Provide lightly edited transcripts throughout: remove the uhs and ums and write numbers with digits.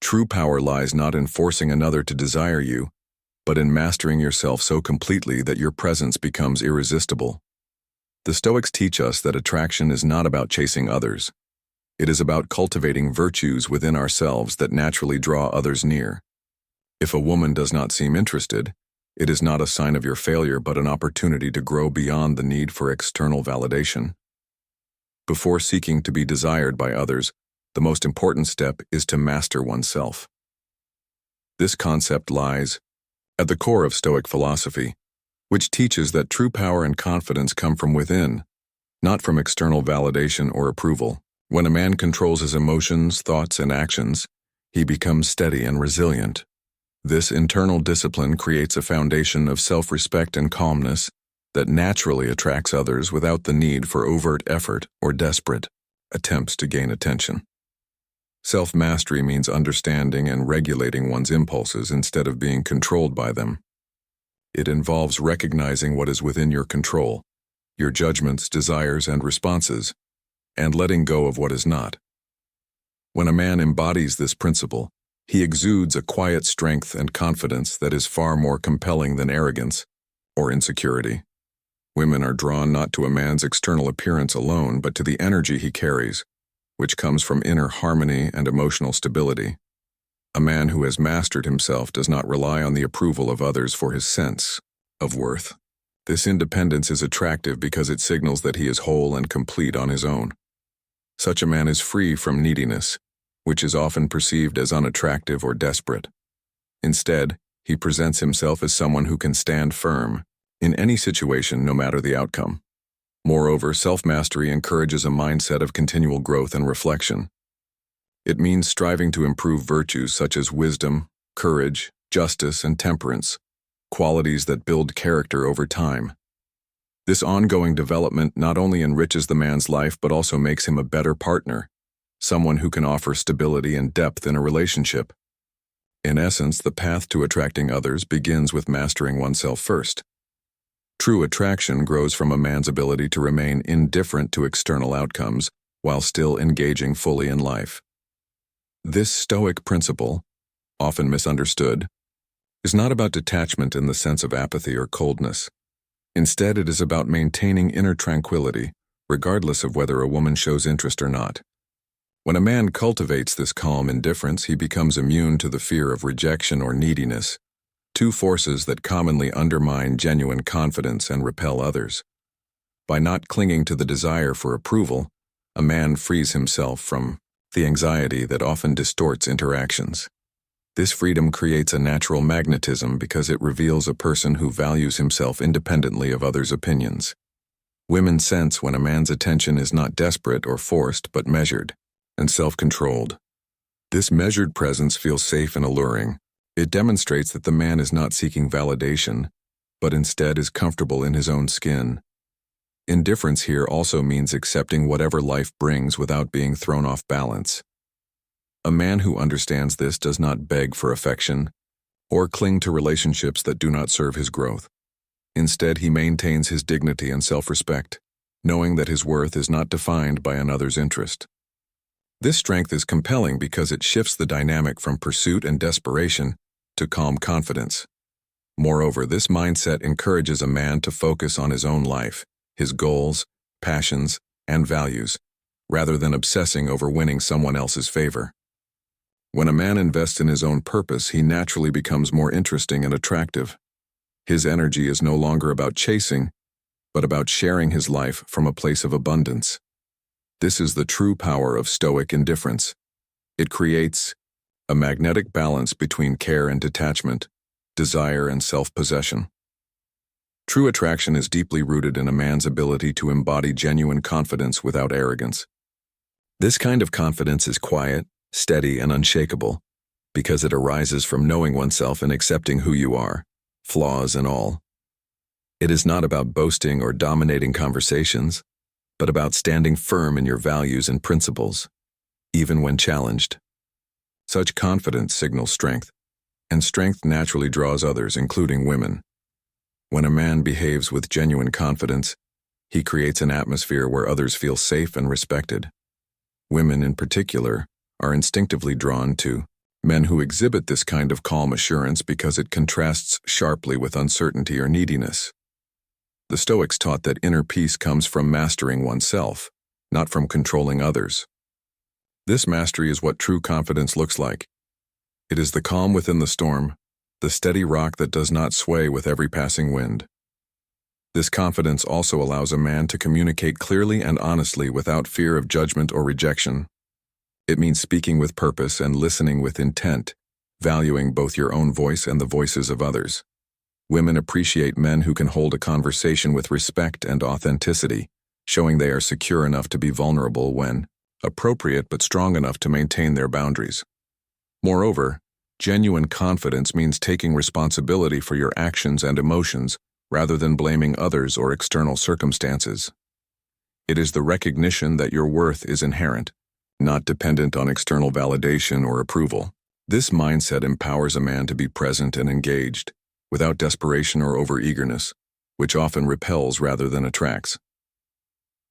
True power lies not in forcing another to desire you, but in mastering yourself so completely that your presence becomes irresistible. The Stoics teach us that attraction is not about chasing others. It is about cultivating virtues within ourselves that naturally draw others near. If a woman does not seem interested, it is not a sign of your failure but an opportunity to grow beyond the need for external validation. Before seeking to be desired by others, the most important step is to master oneself. This concept lies at the core of Stoic philosophy, which teaches that true power and confidence come from within, not from external validation or approval. When a man controls his emotions, thoughts, and actions, he becomes steady and resilient. This internal discipline creates a foundation of self-respect and calmness that naturally attracts others without the need for overt effort or desperate attempts to gain attention. Self-mastery means understanding and regulating one's impulses instead of being controlled by them. It involves recognizing what is within your control, your judgments, desires, and responses, and letting go of what is not. When a man embodies this principle, he exudes a quiet strength and confidence that is far more compelling than arrogance or insecurity. Women are drawn not to a man's external appearance alone, but to the energy he carries, which comes from inner harmony and emotional stability. A man who has mastered himself does not rely on the approval of others for his sense of worth. This independence is attractive because it signals that he is whole and complete on his own. Such a man is free from neediness, which is often perceived as unattractive or desperate. Instead, he presents himself as someone who can stand firm in any situation, no matter the outcome. Moreover, self-mastery encourages a mindset of continual growth and reflection. It means striving to improve virtues such as wisdom, courage, justice, and temperance, qualities that build character over time. This ongoing development not only enriches the man's life but also makes him a better partner, someone who can offer stability and depth in a relationship. In essence, the path to attracting others begins with mastering oneself first. True attraction grows from a man's ability to remain indifferent to external outcomes while still engaging fully in life. This Stoic principle, often misunderstood, is not about detachment in the sense of apathy or coldness. Instead, it is about maintaining inner tranquility, regardless of whether a woman shows interest or not. When a man cultivates this calm indifference, he becomes immune to the fear of rejection or neediness, two forces that commonly undermine genuine confidence and repel others. By not clinging to the desire for approval, a man frees himself from the anxiety that often distorts interactions. This freedom creates a natural magnetism because it reveals a person who values himself independently of others' opinions. Women sense when a man's attention is not desperate or forced but measured and self-controlled. This measured presence feels safe and alluring. It demonstrates that the man is not seeking validation, but instead is comfortable in his own skin. Indifference here also means accepting whatever life brings without being thrown off balance. A man who understands this does not beg for affection or cling to relationships that do not serve his growth. Instead, he maintains his dignity and self-respect, knowing that his worth is not defined by another's interest. This strength is compelling because it shifts the dynamic from pursuit and desperation to calm confidence. Moreover, this mindset encourages a man to focus on his own life, his goals, passions, and values, rather than obsessing over winning someone else's favor. When a man invests in his own purpose, he naturally becomes more interesting and attractive. His energy is no longer about chasing, but about sharing his life from a place of abundance. This is the true power of Stoic indifference. It creates a magnetic balance between care and detachment, desire and self-possession. True attraction is deeply rooted in a man's ability to embody genuine confidence without arrogance. This kind of confidence is quiet, steady, and unshakable, because it arises from knowing oneself and accepting who you are, flaws and all. It is not about boasting or dominating conversations, but about standing firm in your values and principles, even when challenged. Such confidence signals strength, and strength naturally draws others, including women. When a man behaves with genuine confidence, he creates an atmosphere where others feel safe and respected. Women, in particular, are instinctively drawn to Men who exhibit this kind of calm assurance because it contrasts sharply with uncertainty or neediness. The Stoics taught that inner peace comes from mastering oneself, not from controlling others. This mastery is what true confidence looks like. It is the calm within the storm, the steady rock that does not sway with every passing wind. This confidence also allows a man to communicate clearly and honestly without fear of judgment or rejection. It means speaking with purpose and listening with intent, valuing both your own voice and the voices of others. Women appreciate men who can hold a conversation with respect and authenticity, showing they are secure enough to be vulnerable when appropriate but strong enough to maintain their boundaries. Moreover, genuine confidence means taking responsibility for your actions and emotions rather than blaming others or external circumstances. It is the recognition that your worth is inherent, not dependent on external validation or approval. This mindset empowers a man to be present and engaged, without desperation or overeagerness, which often repels rather than attracts.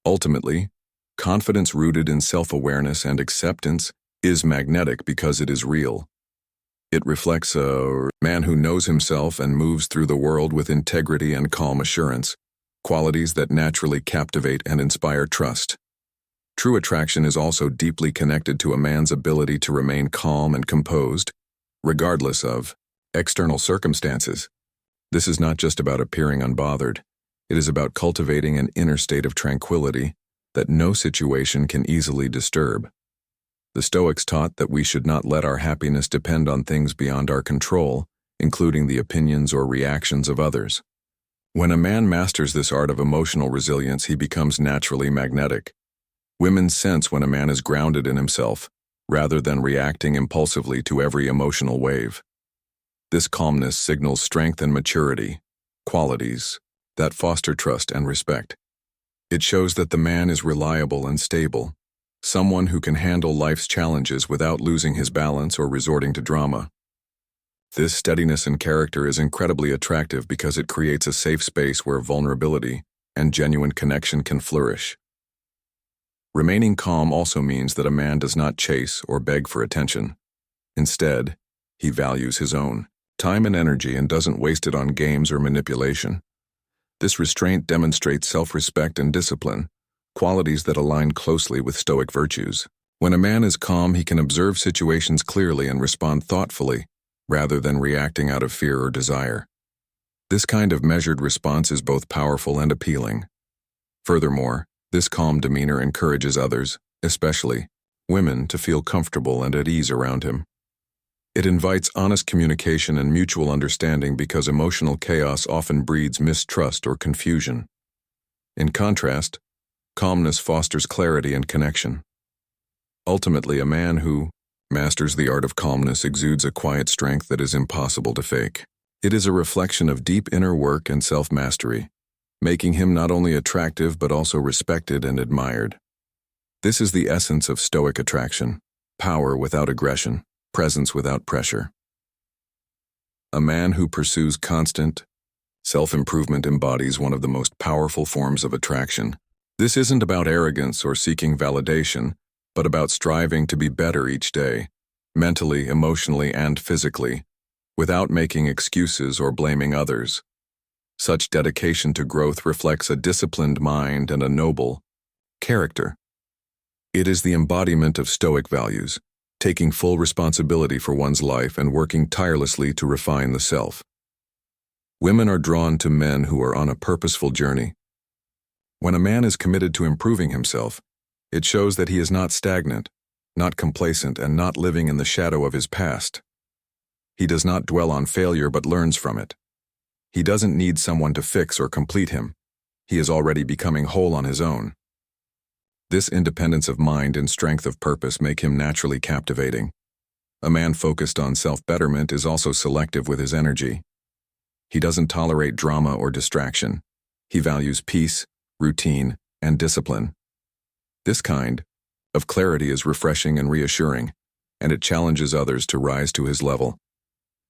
Ultimately, confidence rooted in self-awareness and acceptance is magnetic because it is real. It reflects a man who knows himself and moves through the world with integrity and calm assurance, qualities that naturally captivate and inspire trust. True attraction is also deeply connected to a man's ability to remain calm and composed, regardless of external circumstances. This is not just about appearing unbothered. It is about cultivating an inner state of tranquility that no situation can easily disturb. The Stoics taught that we should not let our happiness depend on things beyond our control, including the opinions or reactions of others. When a man masters this art of emotional resilience, he becomes naturally magnetic. Women sense when a man is grounded in himself, rather than reacting impulsively to every emotional wave. This calmness signals strength and maturity, qualities that foster trust and respect. It shows that the man is reliable and stable, someone who can handle life's challenges without losing his balance or resorting to drama. This steadiness in character is incredibly attractive because it creates a safe space where vulnerability and genuine connection can flourish. Remaining calm also means that a man does not chase or beg for attention. Instead, he values his own time and energy and doesn't waste it on games or manipulation. This restraint demonstrates self-respect and discipline, qualities that align closely with Stoic virtues. When a man is calm, he can observe situations clearly and respond thoughtfully, rather than reacting out of fear or desire. This kind of measured response is both powerful and appealing. Furthermore, this calm demeanor encourages others, especially women, to feel comfortable and at ease around him. It invites honest communication and mutual understanding because emotional chaos often breeds mistrust or confusion. In contrast, calmness fosters clarity and connection. Ultimately, a man who masters the art of calmness exudes a quiet strength that is impossible to fake. It is a reflection of deep inner work and self-mastery, making him not only attractive but also respected and admired. This is the essence of Stoic attraction: power without aggression, presence without pressure. A man who pursues constant self-improvement embodies one of the most powerful forms of attraction. This isn't about arrogance or seeking validation, but about striving to be better each day, mentally, emotionally, and physically, without making excuses or blaming others. Such dedication to growth reflects a disciplined mind and a noble character. It is the embodiment of Stoic values, taking full responsibility for one's life and working tirelessly to refine the self. Women are drawn to men who are on a purposeful journey. When a man is committed to improving himself, it shows that he is not stagnant, not complacent, and not living in the shadow of his past. He does not dwell on failure but learns from it. He doesn't need someone to fix or complete him. He is already becoming whole on his own. This independence of mind and strength of purpose make him naturally captivating. A man focused on self-betterment is also selective with his energy. He doesn't tolerate drama or distraction. He values peace, routine, and discipline. This kind of clarity is refreshing and reassuring, and it challenges others to rise to his level.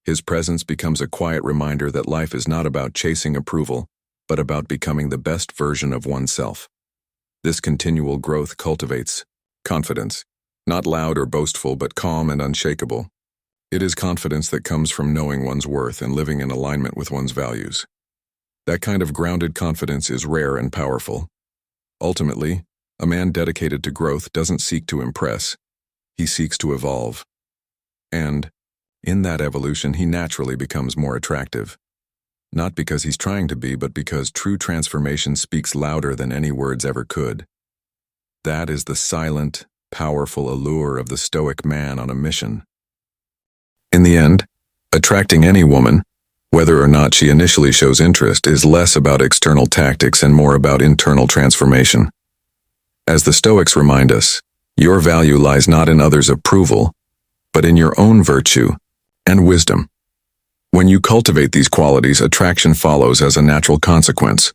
His presence becomes a quiet reminder that life is not about chasing approval, but about becoming the best version of oneself. This continual growth cultivates confidence, not loud or boastful, but calm and unshakable. It is confidence that comes from knowing one's worth and living in alignment with one's values. That kind of grounded confidence is rare and powerful. Ultimately, a man dedicated to growth doesn't seek to impress, he seeks to evolve. And, in that evolution, he naturally becomes more attractive. Not because he's trying to be, but because true transformation speaks louder than any words ever could. That is the silent, powerful allure of the Stoic man on a mission. In the end, attracting any woman, whether or not she initially shows interest, is less about external tactics and more about internal transformation. As the Stoics remind us, your value lies not in others' approval, but in your own virtue and wisdom. When you cultivate these qualities, attraction follows as a natural consequence.